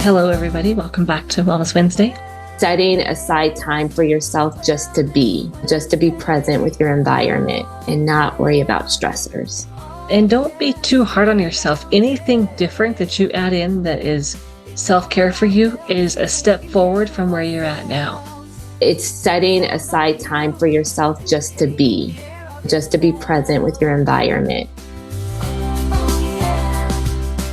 Hello, everybody. Welcome back to Wellness Wednesday. Setting aside time for yourself just to be present with your environment and not worry about stressors. And don't be too hard on yourself. Anything different that you add in that is self-care for you is a step forward from where you're at now. It's setting aside time for yourself just to be present with your environment.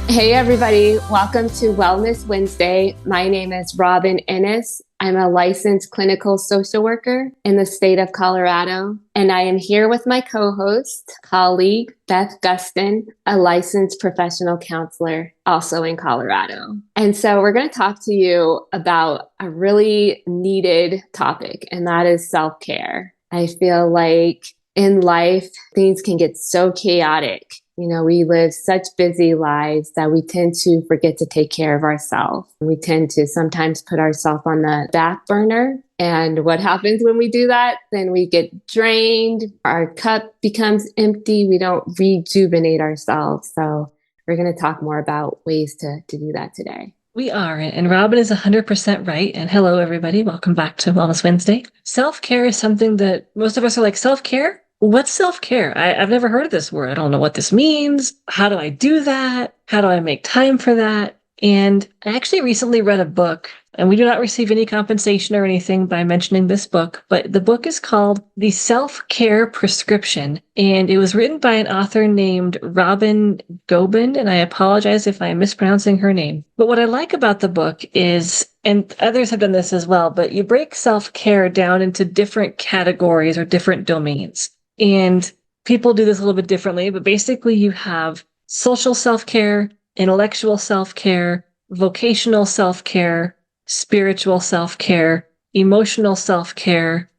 Hey everybody, welcome to Wellness Wednesday. My name is Robin Ennis. I'm a licensed clinical social worker in the state of Colorado, and I am here with my co-host, colleague, Beth Gustin, a licensed professional counselor, also in Colorado. And so we're going to talk to you about a really needed topic, and that is self-care. I feel like in life, things can get so chaotic. You know, we live such busy lives that we tend to forget to take care of ourselves. We tend to sometimes put ourselves on the back burner. And what happens when we do that? Then we get drained. Our cup becomes empty. We don't rejuvenate ourselves. So we're going to talk more about ways to do that today. We are, and Robin is 100% right. And hello, everybody. Welcome back to Wellness Wednesday. Self-care is something that most of us are like, self-care? What's self-care? I've never heard of this word. I don't know what this means. How do I do that? How do I make time for that? And I actually recently read a book, and we do not receive any compensation or anything by mentioning this book, but the book is called The Self-Care Prescription, and it was written by an author named Robin Gobin, and I apologize if I am mispronouncing her name. But what I like about the book is, and others have done this as well, but you break self-care down into different categories or different domains. And people do this a little bit differently, but basically you have social self-care, intellectual self-care, vocational self-care, spiritual self-care, emotional self-care.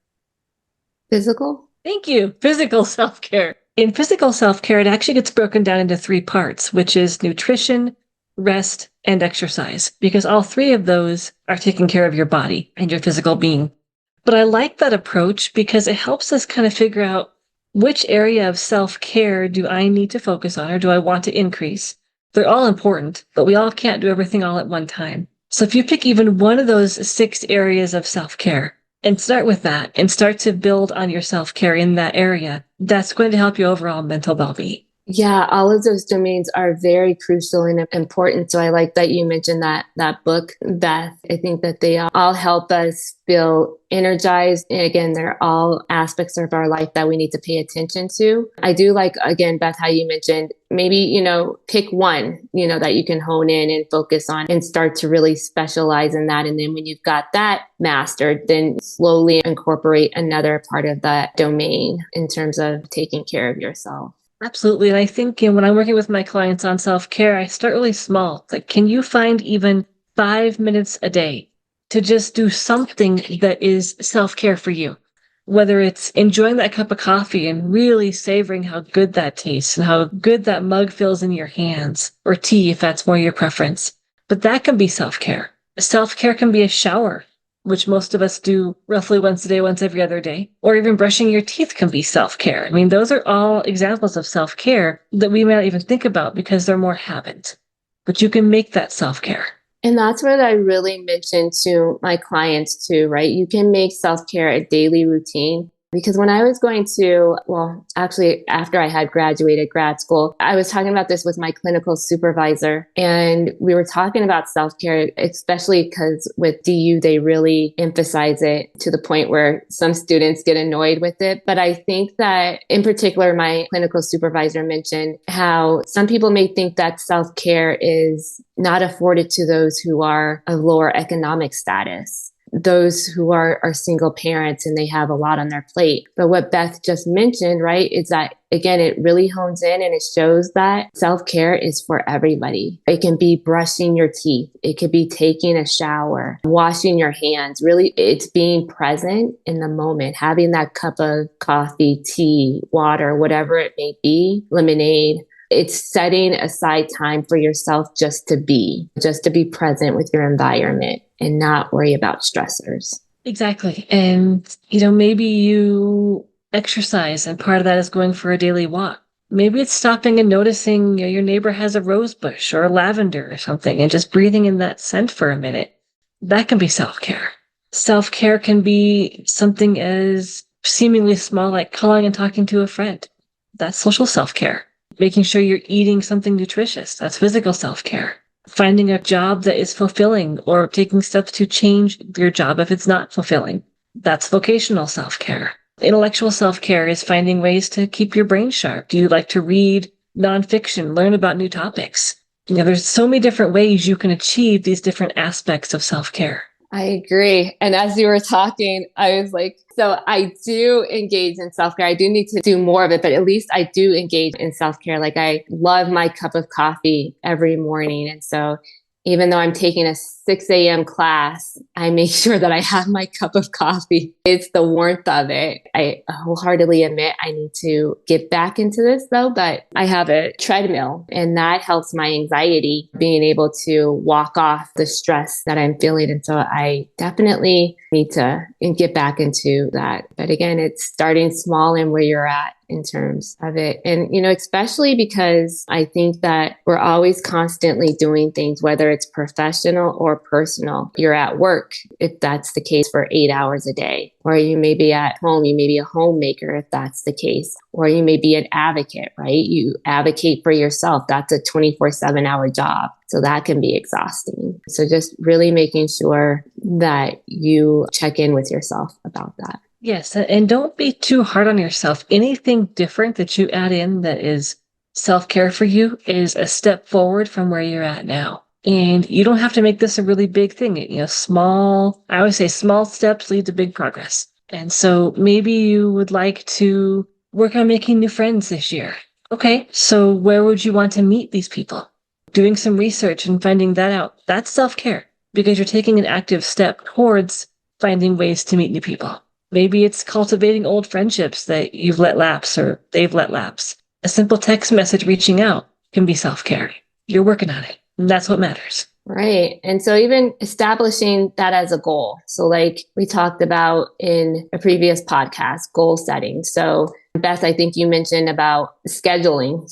Physical? Thank you. Physical self-care. In physical self-care, it actually gets broken down into 3 parts, which is nutrition, rest, and exercise, because all 3 of those are taking care of your body and your physical being. But I like that approach because it helps us kind of figure out which area of self-care do I need to focus on or do I want to increase? They're all important, but we all can't do everything all at one time. So if you pick even one of those 6 areas of self-care and start with that and start to build on your self-care in that area, that's going to help your overall mental well-being. Yeah, all of those domains are very crucial and important. So I like that you mentioned that book, Beth. I think that they all help us feel energized. And again, they're all aspects of our life that we need to pay attention to. I do like, again, Beth, how you mentioned maybe, pick one, that you can hone in and focus on and start to really specialize in that. And then when you've got that mastered, then slowly incorporate another part of that domain in terms of taking care of yourself. Absolutely. And I think when I'm working with my clients on self-care, I start really small. Like, can you find even 5 minutes a day to just do something that is self-care for you? Whether it's enjoying that cup of coffee and really savoring how good that tastes and how good that mug feels in your hands, or tea if that's more your preference. But that can be self-care. Self-care can be a shower, which most of us do roughly once a day, once every other day, or even brushing your teeth can be self-care. I mean, those are all examples of self-care that we may not even think about because they're more habit, but you can make that self-care. And that's what I really mention to my clients too, right? You can make self-care a daily routine. Because when I was going to, actually after I had graduated grad school, I was talking about this with my clinical supervisor, and we were talking about self-care, especially because with DU, they really emphasize it to the point where some students get annoyed with it. But I think that in particular, my clinical supervisor mentioned how some people may think that self-care is not afforded to those who are of lower economic status, those who are single parents and they have a lot on their plate. But what Beth just mentioned, right, is that, again, it really hones in and it shows that self-care is for everybody. It can be brushing your teeth. It could be taking a shower, washing your hands. Really, it's being present in the moment, having that cup of coffee, tea, water, whatever it may be, lemonade. It's setting aside time for yourself just to be present with your environment and not worry about stressors. Exactly. And, maybe you exercise and part of that is going for a daily walk. Maybe it's stopping and noticing your neighbor has a rose bush or a lavender or something and just breathing in that scent for a minute. That can be self-care. Self-care can be something as seemingly small, like calling and talking to a friend. That's social self-care. Making sure you're eating something nutritious. That's physical self-care. Finding a job that is fulfilling or taking steps to change your job if it's not fulfilling. That's vocational self-care. Intellectual self-care is finding ways to keep your brain sharp. Do you like to read nonfiction, learn about new topics? There's so many different ways you can achieve these different aspects of self-care. I agree. And as you were talking, I was like, so I do engage in self-care. I do need to do more of it, but at least I do engage in self-care. Like I love my cup of coffee every morning. And so even though I'm taking a 6 a.m. class, I make sure that I have my cup of coffee. It's the warmth of it. I wholeheartedly admit I need to get back into this though, but I have a treadmill and that helps my anxiety, being able to walk off the stress that I'm feeling. And so I definitely need to get back into that. But again, it's starting small and where you're at in terms of it. And, especially because I think that we're always constantly doing things, whether it's professional or personal. You're at work, if that's the case, for 8 hours a day, or you may be at home, you may be a homemaker, if that's the case, or you may be an advocate, right? You advocate for yourself. That's a 24/7 hour job. So that can be exhausting. So just really making sure that you check in with yourself about that. Yes, and don't be too hard on yourself. Anything different that you add in that is self-care for you is a step forward from where you're at now. And you don't have to make this a really big thing. I always say small steps lead to big progress. And so maybe you would like to work on making new friends this year. Okay, so where would you want to meet these people? Doing some research and finding that out. That's self-care because you're taking an active step towards finding ways to meet new people. Maybe it's cultivating old friendships that you've let lapse or they've let lapse. A simple text message reaching out can be self-care. You're working on it. And that's what matters. Right. And so even establishing that as a goal. So like we talked about in a previous podcast, goal setting. So Beth, I think you mentioned about scheduling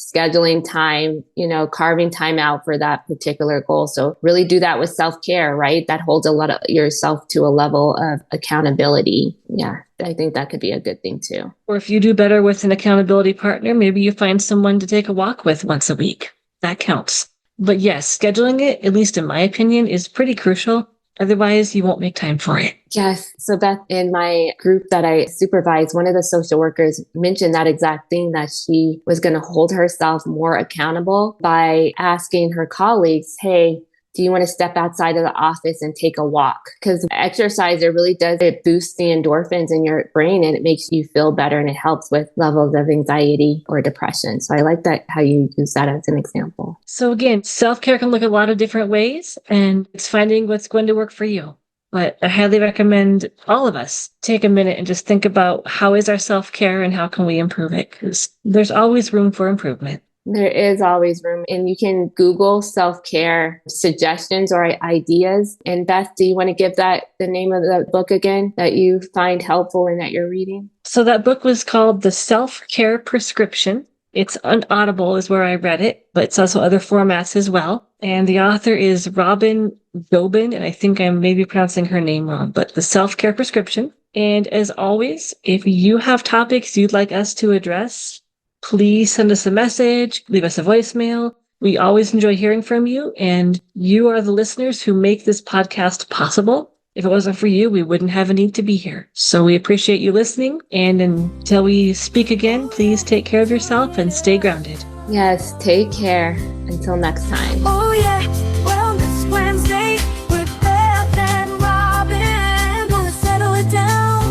time, carving time out for that particular goal. So really do that with self-care, right? That holds a lot of yourself to a level of accountability. Yeah, I think that could be a good thing too. Or if you do better with an accountability partner, maybe you find someone to take a walk with once a week. That counts. But yes, scheduling it, at least in my opinion, is pretty crucial. Otherwise, you won't make time for it. Yes. So Beth, in my group that I supervise, one of the social workers mentioned that exact thing, that she was going to hold herself more accountable by asking her colleagues, hey, do you want to step outside of the office and take a walk? Because exercise, it boosts the endorphins in your brain and it makes you feel better and it helps with levels of anxiety or depression. So I like that, how you use that as an example. So again, self-care can look a lot of different ways and it's finding what's going to work for you. But I highly recommend all of us take a minute and just think about how is our self-care and how can we improve it? Because there's always room for improvement. There is always room. And you can Google self-care suggestions or ideas. And Beth, do you want to give that the name of the book again that you find helpful and that you're reading? So that book was called The Self-Care Prescription. It's on Audible is where I read it, but it's also other formats as well. And the author is Robin Dobin, and I think I'm maybe pronouncing her name wrong, but The Self-Care Prescription. And as always, if you have topics you'd like us to address, please send us a message, leave us a voicemail. We always enjoy hearing from you, and you are the listeners who make this podcast possible. If it wasn't for you, we wouldn't have a need to be here. So we appreciate you listening, and until we speak again, please take care of yourself and stay grounded. Yes, take care. Until next time. Oh yeah, Wellness Wednesday with Beth and Robin. Gonna settle it down.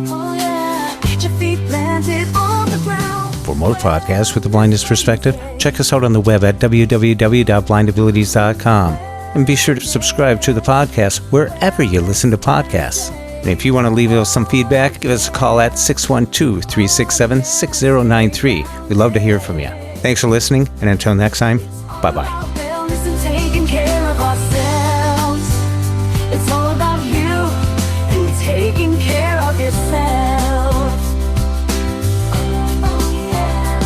Oh yeah, get your feet planted on the ground. For more podcasts with the blindness perspective, check us out on the web at www.blindabilities.com. And be sure to subscribe to the podcast wherever you listen to podcasts. And if you want to leave us some feedback, give us a call at 612-367-6093. We'd love to hear from you. Thanks for listening, and until next time, bye-bye. Wellness and taking care of ourselves. It's all about you and taking care of yourself. Oh yeah.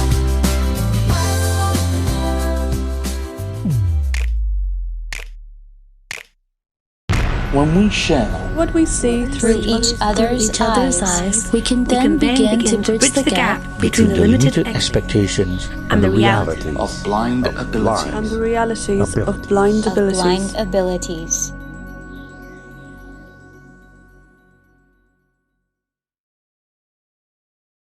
When we share what we see through each other's eyes, we can then begin to bridge the gap between the limited expectations and the reality of blind abilities. and the realities of blind abilities.